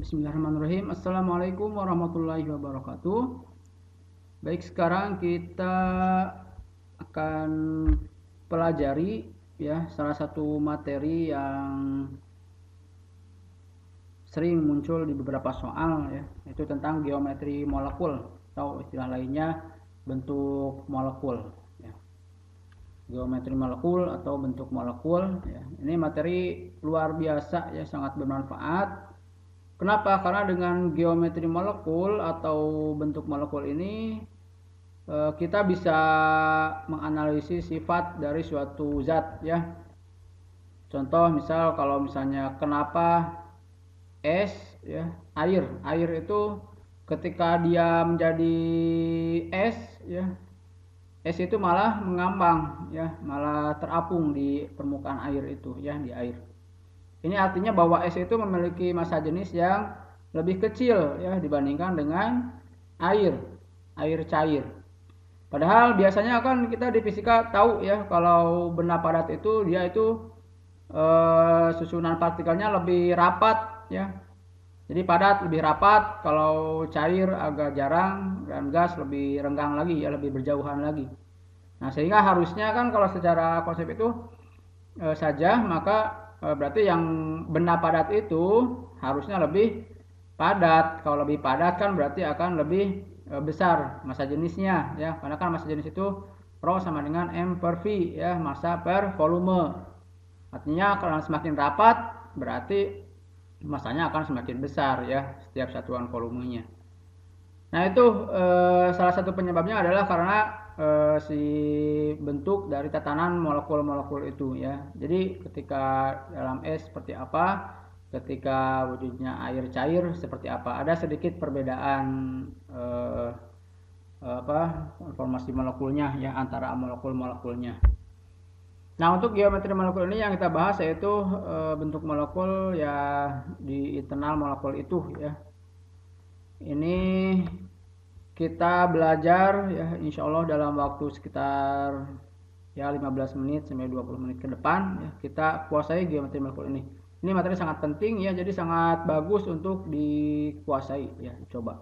Bismillahirrahmanirrahim. Assalamualaikum warahmatullahi wabarakatuh. Baik, sekarang kita akan pelajari ya salah satu materi yang sering muncul di beberapa soal ya, itu tentang geometri molekul atau istilah lainnya bentuk molekul ya. Geometri molekul atau bentuk molekul ya. Ini materi luar biasa ya, sangat bermanfaat. Kenapa? Karena dengan geometri molekul atau bentuk molekul ini kita bisa menganalisis sifat dari suatu zat ya. Contoh misal kalau misalnya kenapa es ya, air itu ketika dia menjadi es ya, es itu malah mengambang ya, malah terapung di permukaan air itu ya, di air. Ini artinya bahwa es itu memiliki massa jenis yang lebih kecil ya dibandingkan dengan air cair. Padahal biasanya kan kita di fisika tahu ya, kalau benda padat itu dia itu susunan partikelnya lebih rapat ya. Jadi padat lebih rapat, kalau cair agak jarang, dan gas lebih renggang lagi ya, lebih berjauhan lagi. Nah, sehingga harusnya kan kalau secara konsep itu saja, maka berarti yang benda padat itu harusnya lebih padat. Kalau lebih padat kan berarti akan lebih besar massa jenisnya ya, karena kan massa jenis itu Rho sama dengan M per V ya, massa per volume. Artinya kalau semakin rapat berarti massanya akan semakin besar ya setiap satuan volumenya. Nah, itu salah satu penyebabnya adalah karena si bentuk dari tatanan molekul-molekul itu ya. Jadi ketika dalam es seperti apa, ketika wujudnya air cair seperti apa, ada sedikit perbedaan informasi molekulnya ya antara molekul-molekulnya. Nah, untuk geometri molekul ini yang kita bahas yaitu bentuk molekul ya di internal molekul itu ya. Ini kita belajar ya insya Allah dalam waktu sekitar ya 15 menit sampai 20 menit ke depan ya, kita kuasai geometri molekul ini. Ini materi sangat penting ya, jadi sangat bagus untuk dikuasai ya, coba.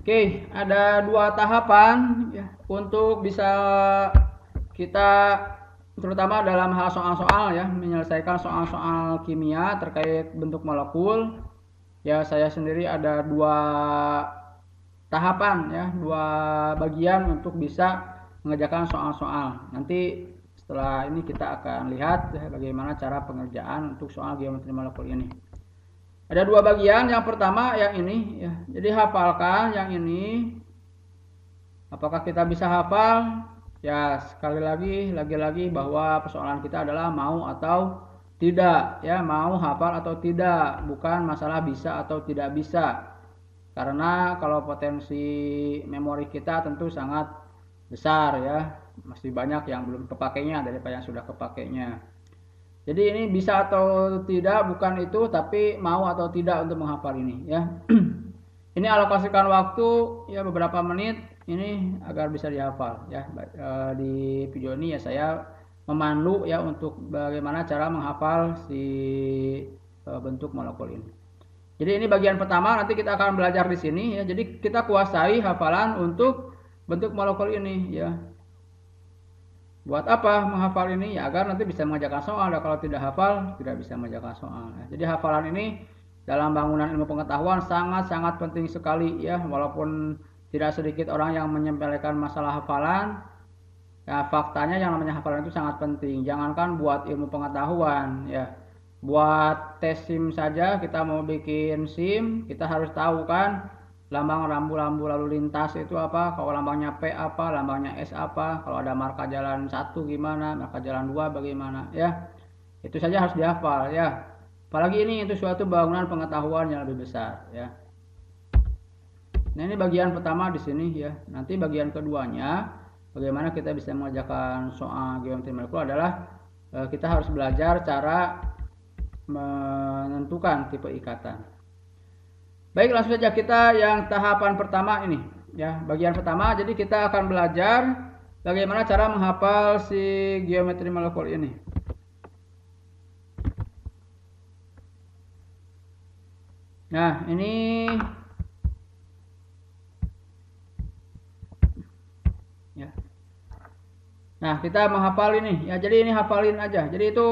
Oke, ada dua tahapan ya untuk bisa kita terutama dalam hal soal-soal ya, menyelesaikan soal-soal kimia terkait bentuk molekul. Ya, saya sendiri ada dua tahapan ya, dua bagian untuk bisa mengerjakan soal-soal. Nanti setelah ini kita akan lihat ya, bagaimana cara pengerjaan untuk soal geometri molekul ini. Ada dua bagian, yang pertama yang ini ya. Jadi hafalkan yang ini. Apakah kita bisa hafal? Ya, sekali lagi bahwa persoalan kita adalah mau atau tidak ya, mau hafal atau tidak, bukan masalah bisa atau tidak bisa. Karena kalau potensi memori kita tentu sangat besar ya, masih banyak yang belum kepakainya daripada yang sudah kepakainya. Jadi ini bisa atau tidak bukan itu, tapi mau atau tidak untuk menghafal ini ya. Ini alokasikan waktu ya beberapa menit ini agar bisa dihafal ya. Di video ini ya saya memandu ya untuk bagaimana cara menghafal si bentuk molekul ini. Jadi ini bagian pertama, nanti kita akan belajar di sini ya. Jadi kita kuasai hafalan untuk bentuk molekul ini ya. Buat apa menghafal ini? Ya agar nanti bisa mengerjakan soal. Dan kalau tidak hafal, tidak bisa mengerjakan soal. Jadi hafalan ini dalam bangunan ilmu pengetahuan sangat-sangat penting sekali ya. Walaupun tidak sedikit orang yang menyepelekan masalah hafalan, ya faktanya yang namanya hafalan itu sangat penting. Jangankan buat ilmu pengetahuan ya, buat tes SIM saja, kita mau bikin SIM, kita harus tahu kan lambang rambu-rambu lalu lintas itu apa, kalau lambangnya P apa, lambangnya S apa, kalau ada marka jalan 1 gimana, marka jalan 2 bagaimana ya. Itu saja harus dihafal ya. Apalagi ini itu suatu bangunan pengetahuan yang lebih besar ya. Nah, ini bagian pertama di sini ya. Nanti bagian keduanya bagaimana kita bisa mengerjakan soal geometri molekul adalah kita harus belajar cara menentukan tipe ikatan. Baik, langsung saja kita yang tahapan pertama ini ya, bagian pertama. Jadi kita akan belajar bagaimana cara menghafal si geometri molekul ini. Nah, ini ya. Nah, kita menghafal ini ya. Jadi ini hafalin aja. Jadi itu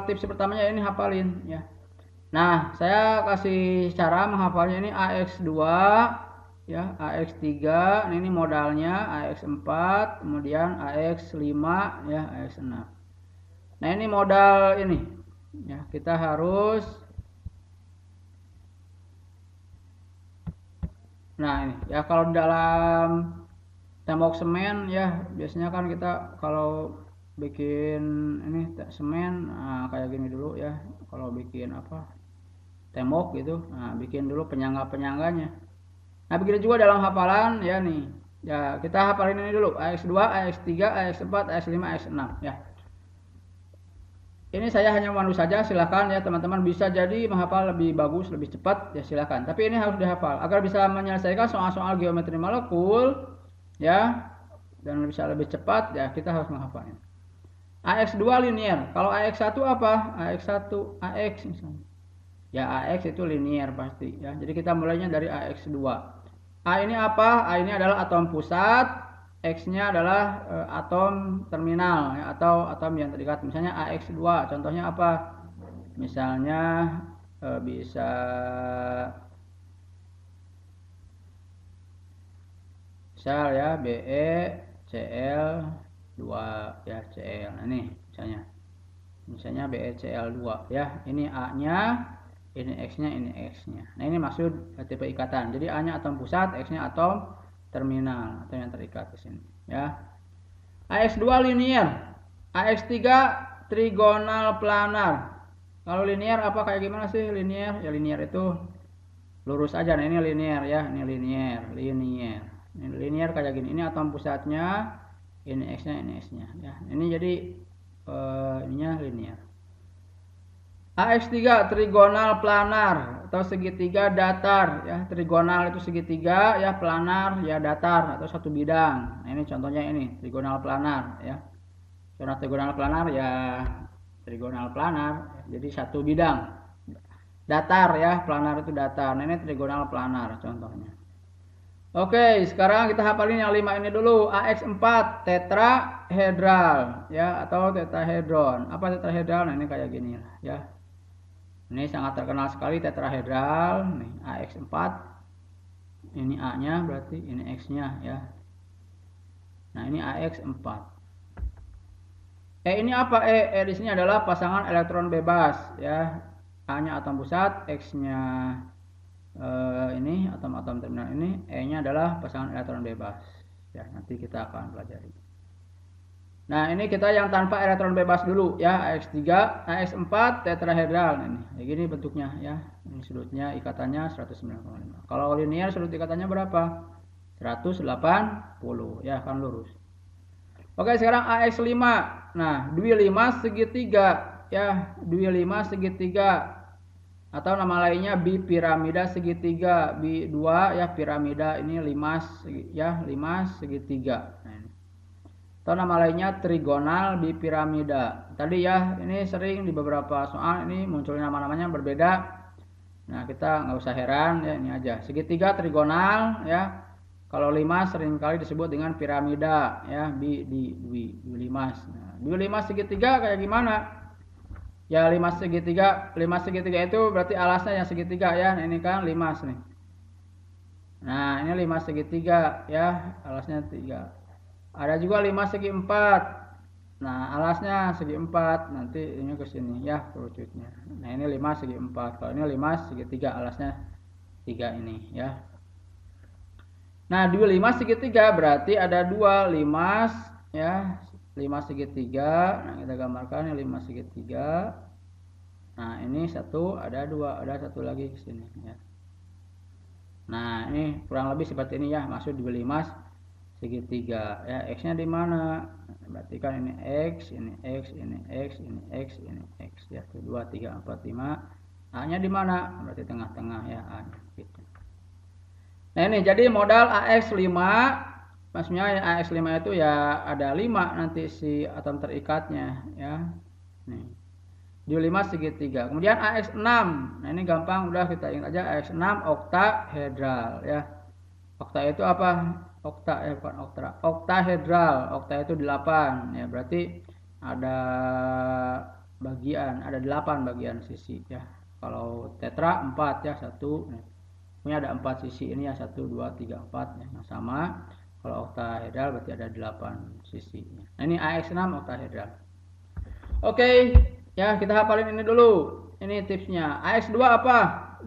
tips pertamanya ini hafalin ya. Nah, saya kasih cara menghafalnya ini AX2 ya, AX3, ini modalnya, AX4, kemudian AX5 ya, AX6. Nah, ini modal ini. Ya, kita harus nah, ini ya, kalau dalam tembok semen ya, biasanya kan kita kalau bikin ini semen kayak gini dulu ya. Kalau bikin apa? Tembok gitu. Nah, bikin dulu penyangga-penyangganya. Nah, begitu juga dalam hafalan ya nih. Ya, kita hafalin ini dulu. AX2, AX3, AX4, AX5, AX6 ya. Ini saya hanya memandu saja, silakan ya teman-teman bisa jadi menghafal lebih bagus, lebih cepat ya silakan. Tapi ini harus dihafal agar bisa menyelesaikan soal-soal geometri molekul ya, dan bisa lebih cepat ya, kita harus menghafalnya. AX2 linear. Kalau AX1 apa? AX1, AX misalnya. Ya, AX itu linear pasti ya. Jadi kita mulainya dari AX2. A ini apa? A ini adalah atom pusat, X-nya adalah atom terminal ya, atau atom yang terikat. Misalnya AX2, contohnya apa? Misalnya bisa misal ya BeCl2 ya, Cl. Nah, ini misalnya BeCl2 ya. Ini A-nya, ini X-nya, ini X-nya. Nah, ini maksud tipe ikatan. Jadi A-nya atom pusat, X-nya atom terminal atau yang terikat di sini ya. AX2 linear, AX3 trigonal planar. Kalau linear apa kayak gimana sih linear? Ya linear itu lurus aja. Nah, ini linear ya, ini linear. Ini linear kayak gini. Ini atom pusatnya, ini X-nya, ini X-nya ya. Ini jadi ininya linear. AX3 trigonal planar atau segitiga datar ya. Trigonal itu segitiga ya, planar ya datar atau satu bidang. Nah, ini contohnya ini trigonal planar ya. Contoh trigonal planar ya, trigonal planar jadi satu bidang. Datar ya, planar itu datar. Nah, ini trigonal planar contohnya. Oke, sekarang kita hafalin yang 5 ini dulu. AX4 tetrahedral ya, atau tetrahedron. Apa tetrahedral? Nah, ini kayak gini lah ya. Ini sangat terkenal sekali tetrahedral. Nih, AX4. Ini A-nya berarti ini X-nya ya. Nah, ini AX4. Ini apa? Di sini adalah pasangan elektron bebas ya. A-nya atom pusat, X-nya ini atom-atom terminal ini, E-nya adalah pasangan elektron bebas. Ya, nanti kita akan pelajari. Nah, ini kita yang tanpa elektron bebas dulu ya, AX3, AX4 tetrahedral. Nah, ini kayak gini bentuknya ya. Ini sudutnya ikatannya 195. Kalau linear sudut ikatannya berapa? 180 ya, kan lurus. Oke, sekarang AX5. Nah, dui 5 segitiga ya, dui 5 segitiga atau nama lainnya bipiramida segitiga, B2 ya, piramida ini 5 ya, 5 segitiga. Nah, atau nama lainnya trigonal bipiramida. Tadi ya, ini sering di beberapa soal ini muncul nama-namanya berbeda. Nah, kita nggak usah heran ya, ini aja. Segitiga trigonal ya. Kalau 5 seringkali disebut dengan piramida ya, dui 5. Nah, dui 5 segitiga kayak gimana? Ya, 5 segitiga itu berarti alasnya yang segitiga ya. Nah, ini kan 5 nih. Nah, ini 5 segitiga ya, alasnya 3. Ada juga 5 segi 4. Nah, alasnya segi 4. Nanti ini ke sini ya kerucutnya. Nah, ini 5 segi 4. Kalau ini 5 segi 3, alasnya 3 ini ya. Nah, 25 segitiga berarti ada 2 5 ya, 5 segitiga. Nah, kita gambarkan ini 5 segitiga. Nah, ini 1, ada 2, ada 1 lagi ke sini ya. Nah, ini kurang lebih seperti ini ya, maksud 25 segitiga ya. X-nya di mana? Berarti kan ini X, ini X, ini X, ini X, ini X ya. 2, 3, 4, 5. A-nya di mana? Berarti tengah-tengah ya, A gitu. Nah ini jadi modal AX5, maksudnya AX5 itu ya ada 5 nanti si atom terikatnya ya. Nih. Di 5 segitiga. Kemudian AX6. Nah ini gampang, udah kita ingat aja AX6 oktahedral ya. Okta itu apa? Okta ya, bukan okta. Oktahedral. Okta itu 8 ya, berarti ada bagian, ada 8 bagian sisi ya. Kalau tetra 4 ya, 1. Ini ada 4 sisi ini ya, 1 2 3 4 ya, yang sama. Kalau oktahedral berarti ada 8 sisi. Nah ini AX6 oktahedral. Oke, ya kita hafalin ini dulu. Ini tipsnya. AX2 apa?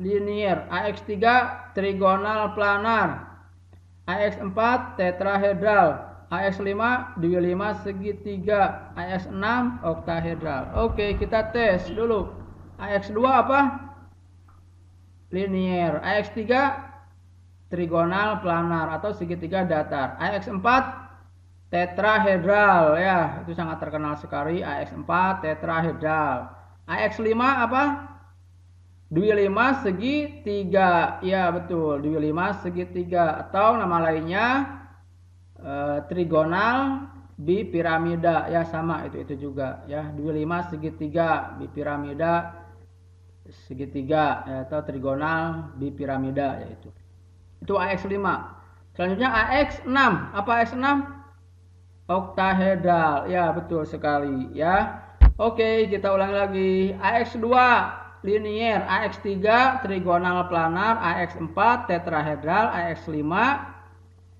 Linear. AX3 trigonal planar. AX4 tetrahedral. AX5 25 segitiga. AX6 oktahedral. Oke, kita tes dulu. AX2 apa? Linear. AX3 trigonal planar atau segitiga datar. AX4 tetrahedral ya, itu sangat terkenal sekali. AX4 tetrahedral. AX5 apa? 25 segitiga. Ya betul, 25 segitiga atau nama lainnya trigonal bipiramida ya, sama itu juga ya. 25 segitiga bipiramida segitiga ya, atau trigonal bipiramida yaitu. Itu AX5. Selanjutnya AX6. Apa AX6? Oktahedral. Ya, betul sekali ya. Oke, kita ulangi lagi. AX2 linear, AX3 trigonal planar, AX4 tetrahedral, AX5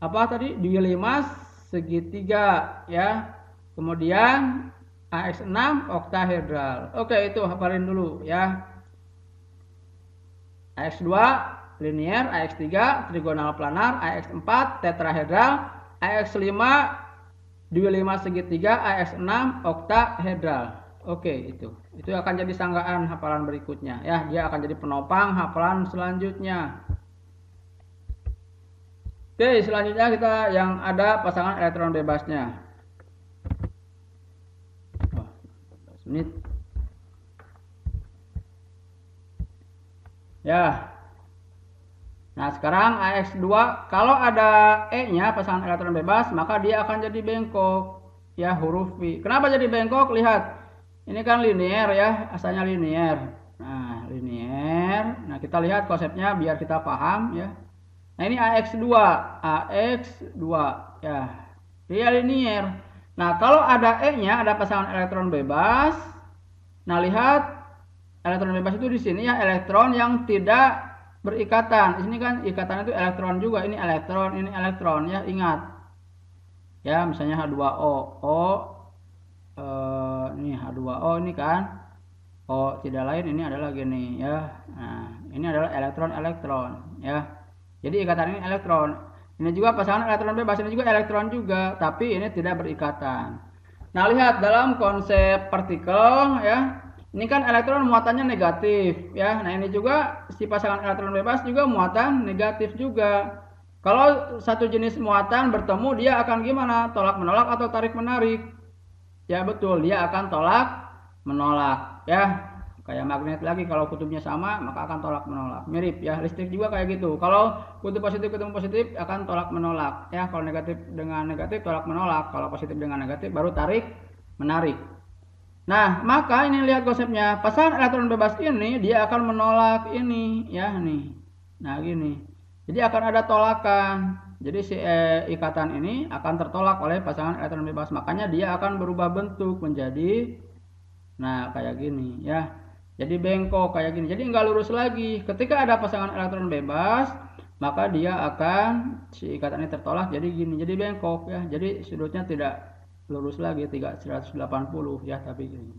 apa tadi? 25 segitiga ya. Kemudian AX6 oktahedral. Oke, itu hafalin dulu ya. AX2 linear, AX3 trigonal planar, AX4 tetrahedral, AX5 25 segitiga, AX6 oktahedral. Oke, itu akan jadi sanggaan hafalan berikutnya ya. Dia akan jadi penopang hafalan selanjutnya. Oke, selanjutnya kita yang ada pasangan elektron bebasnya. 14 menit. Ya. Nah, sekarang AX2 kalau ada E-nya pasangan elektron bebas, maka dia akan jadi bengkok ya, huruf V. Kenapa jadi bengkok? Lihat. Ini kan linear ya, asalnya linear. Nah, linear. Nah, kita lihat konsepnya biar kita paham ya. Nah, ini AX2 ya. Dia linear. Nah, kalau ada E-nya, ada pasangan elektron bebas. Nah, lihat elektron bebas itu di sini ya, elektron yang tidak berikatan. Di sini kan ikatan itu elektron juga. Ini elektron ya, ingat. Ya, misalnya H2O. Ini H2O ini kan. O tidak lain ini adalah gini ya. Nah, ini adalah elektron ya. Jadi ikatan ini elektron. Ini juga pasangan elektron bebas, ini juga elektron juga, tapi ini tidak berikatan. Nah, lihat dalam konsep partikel ya. Ini kan elektron muatannya negatif ya. Nah, ini juga si pasangan elektron bebas juga muatan negatif juga. Kalau satu jenis muatan bertemu, dia akan gimana? Tolak menolak atau tarik menarik? Ya betul, dia akan tolak menolak ya. Kayak magnet lagi, kalau kutubnya sama maka akan tolak menolak. Mirip ya, listrik juga kayak gitu. Kalau kutub positif ketemu positif akan tolak menolak ya. Kalau negatif dengan negatif tolak menolak. Kalau positif dengan negatif baru tarik menarik. Nah, maka ini lihat konsepnya. Pasangan elektron bebas ini dia akan menolak ini ya nih. Nah, gini. Jadi akan ada tolakan. Jadi si ikatan ini akan tertolak oleh pasangan elektron bebas. Makanya dia akan berubah bentuk menjadi nah kayak gini ya. Jadi bengkok kayak gini. Jadi nggak lurus lagi. Ketika ada pasangan elektron bebas, maka dia akan si ikatan ini tertolak jadi gini. Jadi bengkok ya. Jadi sudutnya tidak lurus lagi 180 ya, tapi gini.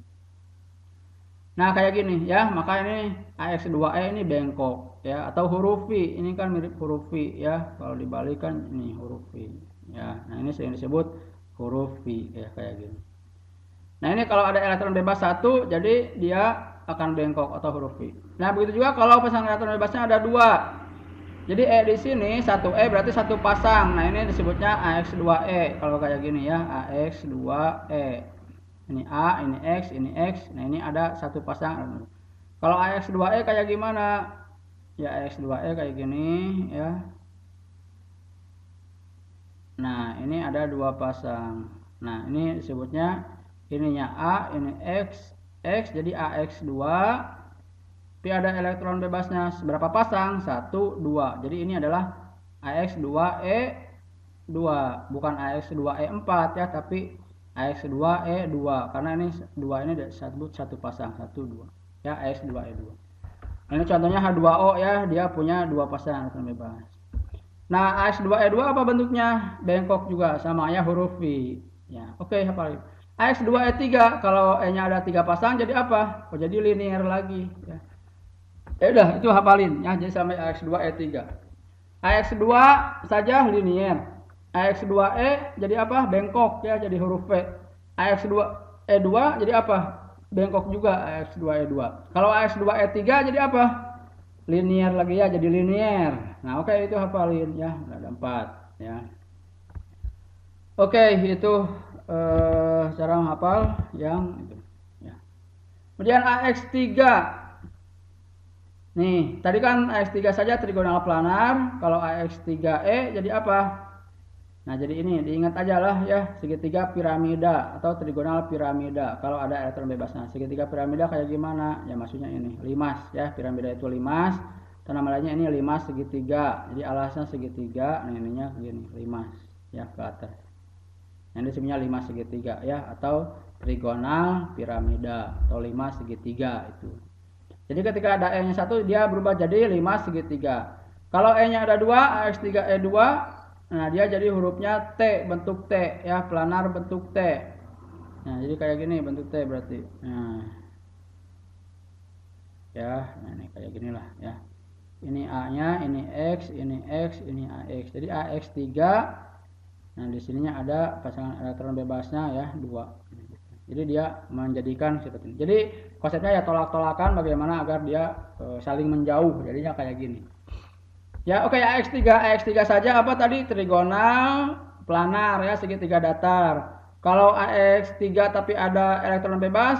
Nah, kayak gini ya, maka ini AX2E ini bengkok ya, atau huruf V. Ini kan mirip huruf V ya, kalau dibalikan ini huruf V ya. Nah, ini sering disebut huruf V ya, kayak gini. Nah, ini kalau ada elektron bebas satu, jadi dia akan bengkok atau huruf V. Nah, begitu juga kalau pasangan elektron bebasnya ada dua. Jadi E di sini 1E berarti satu pasang. Nah, ini disebutnya AX2E kalau kayak gini ya, AX2E. Ini A, ini X, ini X. Nah, ini ada satu pasang. Kalau AX2E kayak gimana? Ya, AX2E kayak gini ya. Nah, ini ada dua pasang. Nah, ini disebutnya ininya A, ini X, X jadi AX2. Tapi ada elektron bebasnya berapa pasang? 1, 2. Jadi ini adalah AX2E2, bukan AX2E4 ya, tapi AX2E2 karena ini 2 ini satu pasang, 1, 2. Ya, AX2E2. Ini contohnya H2O ya, dia punya dua pasang elektron bebas. Nah, AX2E2 apa bentuknya? Bengkok juga, sama ya huruf V. Ya, oke, hafal. AX2E3 kalau E-nya ada 3 pasang jadi apa? Oh, jadi linear lagi ya. Ya udah, itu hafalin ya, jadi sampai AX2E3. AX2 saja linear. AX2E jadi apa? Bengkok ya, jadi huruf V. AX2E2 jadi apa? Bengkok juga AX2E2. Kalau AX2E3 jadi apa? Linear lagi ya, jadi linear. Nah, oke, itu hafalin ya. Ada 4 ya. Oke, itu cara menghafal yang itu ya. Kemudian AX3. Nih, tadi kan AX3 saja trigonal planar, kalau AX3E jadi apa? Nah, jadi ini diingat aja lah ya, segitiga piramida atau trigonal piramida kalau ada elektron bebasnya. Segitiga piramida kayak gimana? Ya maksudnya ini, limas ya, piramida itu limas. Atau nama lainnya ini limas segitiga. Jadi alasnya segitiga, nah ininya gini, limas ya ke atas. Nah, ini sebenarnya limas segitiga ya, atau trigonal piramida atau limas segitiga itu. Jadi ketika ada E-nya 1 dia berubah jadi limas segitiga. Kalau E-nya ada 2, AX3E2, nah dia jadi hurufnya T, bentuk T ya, planar bentuk T. Nah, jadi kayak gini bentuk T berarti. Nah. Ya, nah ini kayak gini lah ya. Ini A-nya, ini X, ini X, ini AX. Jadi AX3. Nah, di sininya ada pasangan elektron bebasnya ya, 2. Jadi dia menjadikan seperti ini. Jadi konsepnya ya tolak-tolakan bagaimana agar dia saling menjauh. Jadinya kayak gini. Ya, oke, AX3 saja apa tadi? Trigonal planar ya, segitiga datar. Kalau AX3 tapi ada elektron bebas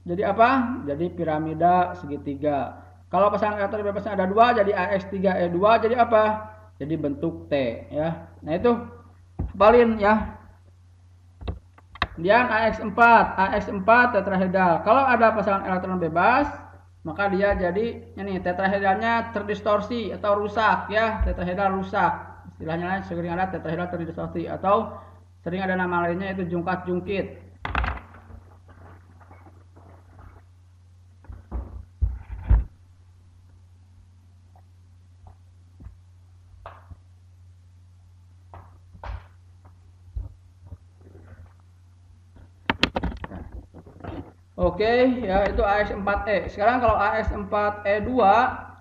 jadi apa? Jadi piramida segitiga. Kalau pasangan elektron bebasnya ada 2 jadi AX3E2 jadi apa? Jadi bentuk T ya. Nah, itu hafalin ya. Kemudian AX4 tetrahedral. Kalau ada pasangan elektron bebas, maka dia jadi ini tetrahedralnya terdistorsi atau rusak ya, tetrahedral rusak. Istilahnya sering ada tetrahedral terdistorsi atau sering ada nama lainnya itu jungkat-jungkit. Oke, ya itu AX4E. Sekarang kalau AX4E2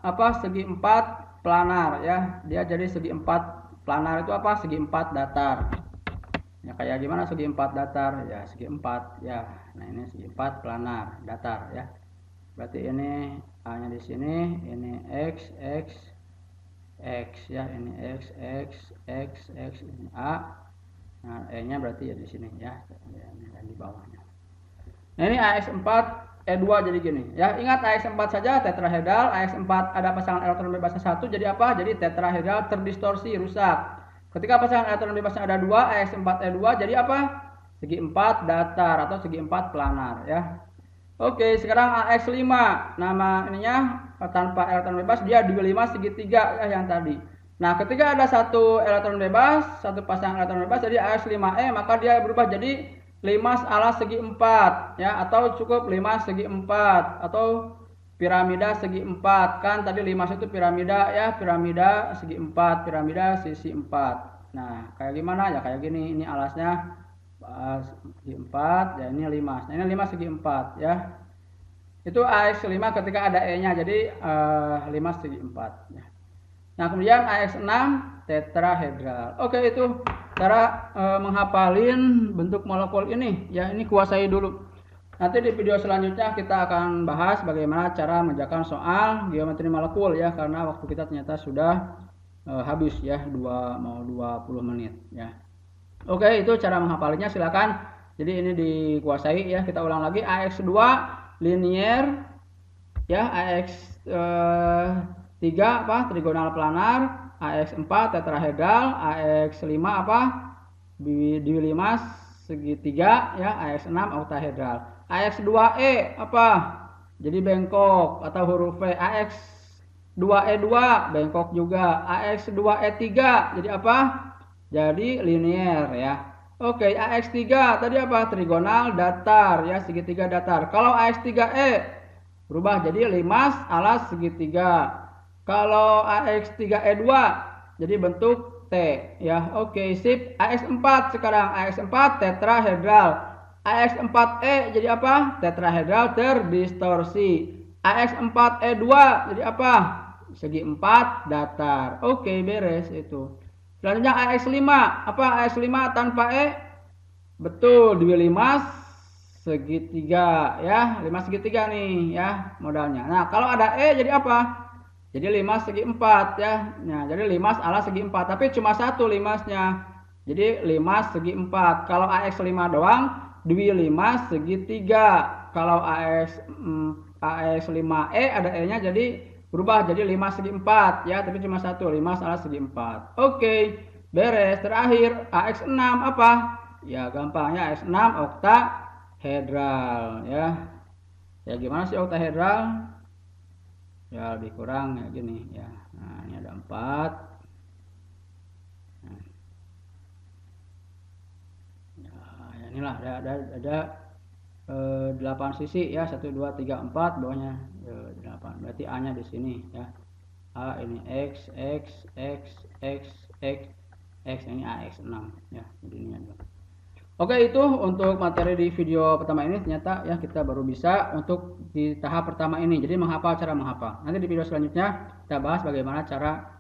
apa? Segi 4 planar ya. Dia jadi segi 4 planar itu apa? Segi 4 datar. Ya kayak gimana segi 4 datar? Ya segi 4 ya. Nah, ini segi 4 planar datar ya. Berarti ini A-nya di sini, ini X ya, ini X, ini A. Nah, E-nya berarti ya di sini ya. Ini di bawahnya. Nah, ini AX4E2 jadi gini. Ya, ingat AX4 saja tetrahedral, AX4 ada pasangan elektron bebasnya 1 jadi apa? Jadi tetrahedral terdistorsi, rusak. Ketika pasangan elektron bebasnya ada 2, AX4E2 jadi apa? Segi 4 datar atau segi 4 planar ya. Oke, sekarang AX5. Nama ininya tanpa elektron bebas dia 25 segitiga ya yang tadi. Nah, ketika ada satu elektron bebas, satu pasang elektron bebas jadi AX5E, maka dia berubah jadi limas ala segi 4 ya, atau cukup limas segi 4 atau piramida segi 4. Kan tadi limas itu piramida ya, piramida segi 4, piramida sisi 4. Nah, kayak gimana ya? Kayak gini, ini alasnya segi 4 ya, ini limas. Nah, ini limas segi 4 ya. Itu AX5 ketika ada E-nya jadi limas segi 4 ya. Nah, kemudian AX6 tetrahedral. Oke, itu cara menghafalin bentuk molekul ini ya, ini kuasai dulu. Nanti di video selanjutnya kita akan bahas bagaimana cara mengerjakan soal geometri molekul ya, karena waktu kita ternyata sudah habis ya, mau 20 menit ya. Oke, itu cara menghafalnya, silakan. Jadi ini dikuasai ya. Kita ulang lagi. AX2 linier ya, AX3 apa? Trigonal planar, AX4 tetrahedral, AX5 apa? Bi5 segitiga ya, AX6 oktahedral. AX2E apa? Jadi bengkok atau huruf V. AX2E2 bengkok juga. AX2E3 jadi apa? Jadi linier ya. Oke, AX3 tadi apa? Trigonal datar ya, segitiga datar. Kalau AX3E berubah jadi limas alas segitiga. Kalau AX3E2 jadi bentuk T ya. Oke, sip. AX4 sekarang, AX4 tetrahedral. AX4E jadi apa? Tetrahedral terdistorsi. AX4E2 jadi apa? Segi 4 datar. Oke, beres itu. Selanjutnya AX5, apa AX5 tanpa E? Betul, 25 segitiga ya, 5 segitiga nih ya modalnya. Nah, kalau ada E jadi apa? Jadi 5 segi 4 ya. Nah, jadi 5 ala segi 4, tapi cuma satu 5-nya. Jadi 5 segi 4. Kalau AX5 doang, 25 segitiga. Kalau AX5E ada E-nya jadi berubah jadi 5 segi 4 ya, tapi cuma satu, 5 salah segi 4. Oke, beres. Terakhir AX6 apa? Ya gampangnya AX6 oktahedral ya. Ya gimana sih oktahedral? Ya lebih kurang ya gini ya. Nah, ini ada 4. Nah. Ya inilah ada 8 sisi ya, 1 2 3 4, bawahnya 8. Berarti A-nya di sini ya. A ini X ini AX6 ya. Jadi ini adalah. Oke, itu untuk materi di video pertama ini. Ternyata ya kita baru bisa untuk di tahap pertama ini. Jadi menghafal, cara menghafal. Nanti di video selanjutnya kita bahas bagaimana cara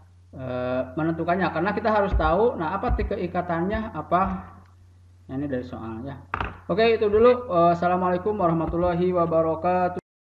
menentukannya, karena kita harus tahu nah apa titik ikatannya apa. Nah, ini dari soalnya. Oke, itu dulu. Assalamualaikum warahmatullahi wabarakatuh.